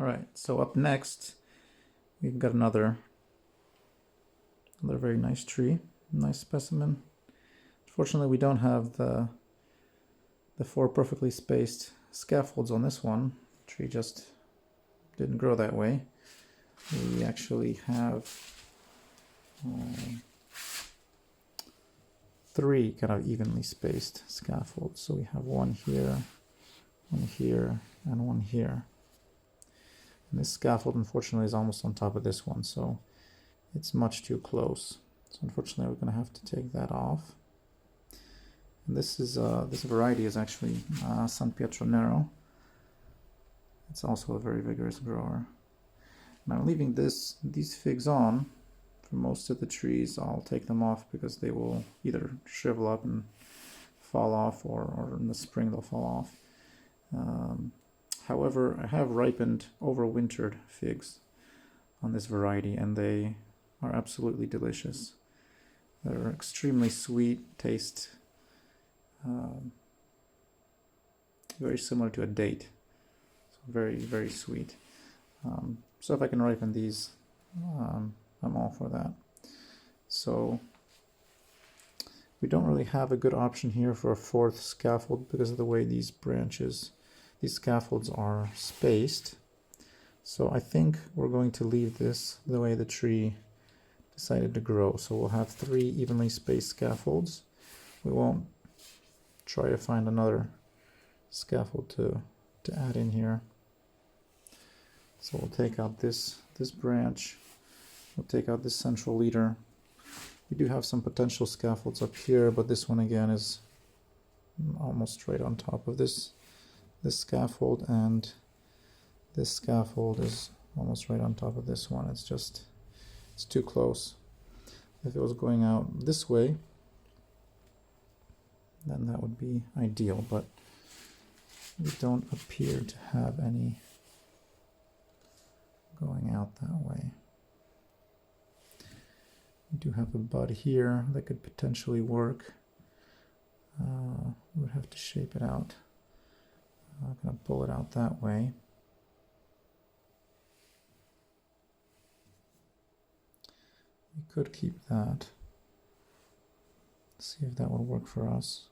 All right, so up next, we've got another very nice tree, nice specimen. Unfortunately, we don't have the 4 perfectly spaced scaffolds on this one. The tree just didn't grow that way. We actually have 3 kind of evenly spaced scaffolds. So we have one here, and one here. And this scaffold, unfortunately, is almost on top of this one, so it's much too close. So unfortunately, we're going to have to take that off. And this variety is actually San Pietro Nero. It's also a very vigorous grower. And I'm leaving these figs on. For most of the trees, I'll take them off because they will either shrivel up and fall off, or in the spring they'll fall off. However, I have ripened overwintered figs on this variety, and they are absolutely delicious. They're extremely sweet, taste very similar to a date, so very, very sweet. So if I can ripen these, I'm all for that. So we don't really have a good option here for a 4th scaffold because of the way these scaffolds are spaced. So I think we're going to leave this the way the tree decided to grow. So we'll have 3 evenly spaced scaffolds. We won't try to find another scaffold to add in here. So we'll take out this branch. We'll take out this central leader. We do have some potential scaffolds up here, but this one again is almost right on top of this scaffold, and this scaffold is almost right on top of this one. It's too close. If it was going out this way, then that would be ideal, but we don't appear to have any going out that way. We do have a bud here that could potentially work. We would have to shape it out. I'm going to pull it out that way. We could keep that. See if that would work for us.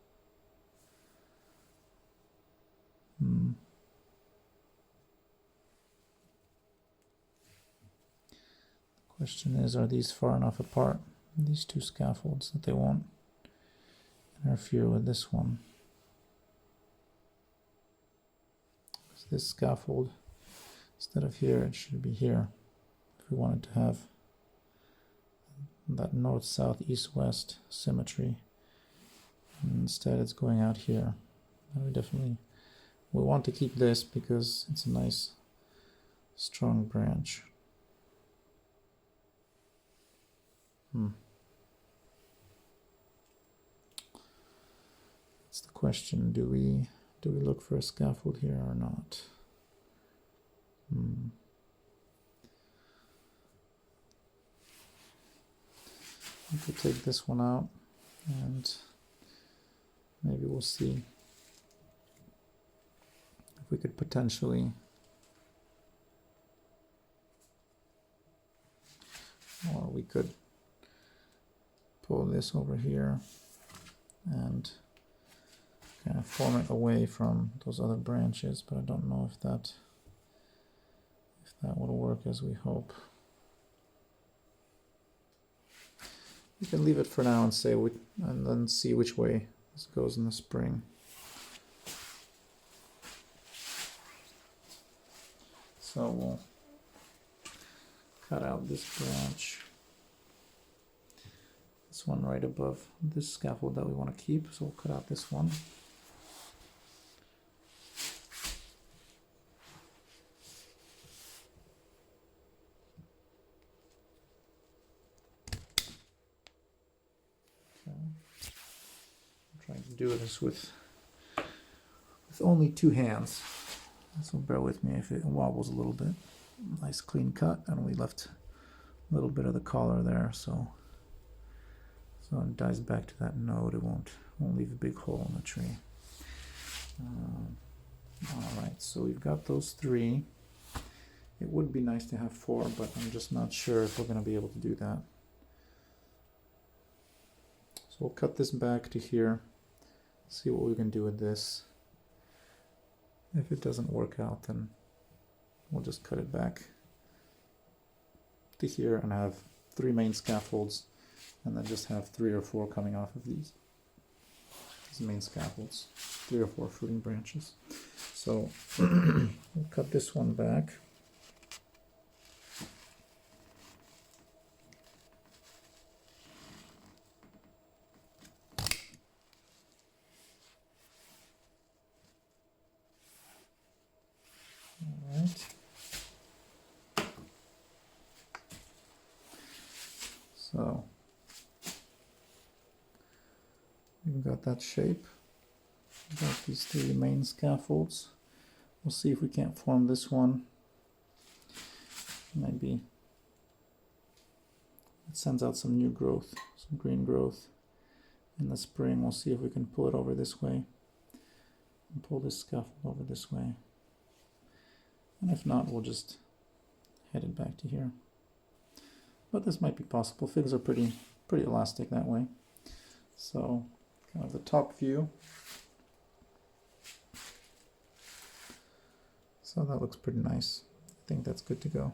The question is, are these far enough apart, these 2 scaffolds, that they won't interfere with this one? Because this scaffold, instead of here, it should be here. If we wanted to have that north, south, east, west symmetry. And instead it's going out here. And we want to keep this because it's a nice strong branch. That's the question. Do we look for a scaffold here or not? We could take this one out, and maybe we'll see if we could potentially, or we could pull this over here and kind of form it away from those other branches, but I don't know if that will work as we hope. We can leave it for now and and then see which way this goes in the spring. So we'll cut out this branch, this one right above this scaffold that we want to keep. So we'll cut out this one. Trying to do this with only 2 hands, so bear with me if it wobbles a little bit. Nice clean cut, and we left a little bit of the collar there, so it dies back to that node. It won't leave a big hole in the tree. All right, so we've got those 3. It would be nice to have 4, but I'm just not sure if we're going to be able to do that. So we'll cut this back to here, see what we can do with this. If it doesn't work out, then we'll just cut it back to here and have 3 main scaffolds, and then just have 3 or 4 coming off of these main scaffolds, 3 or 4 fruiting branches. So we'll cut this one back. All right. So we've got that shape. We've got these 3 main scaffolds. We'll see if we can't form this one. Maybe it sends out some new growth, some green growth in the spring. We'll see if we can pull it over this way and pull this scaffold over this way. And if not, we'll just head it back to here. But this might be possible. Figs are pretty elastic that way. So kind of the top view. So that looks pretty nice. I think that's good to go.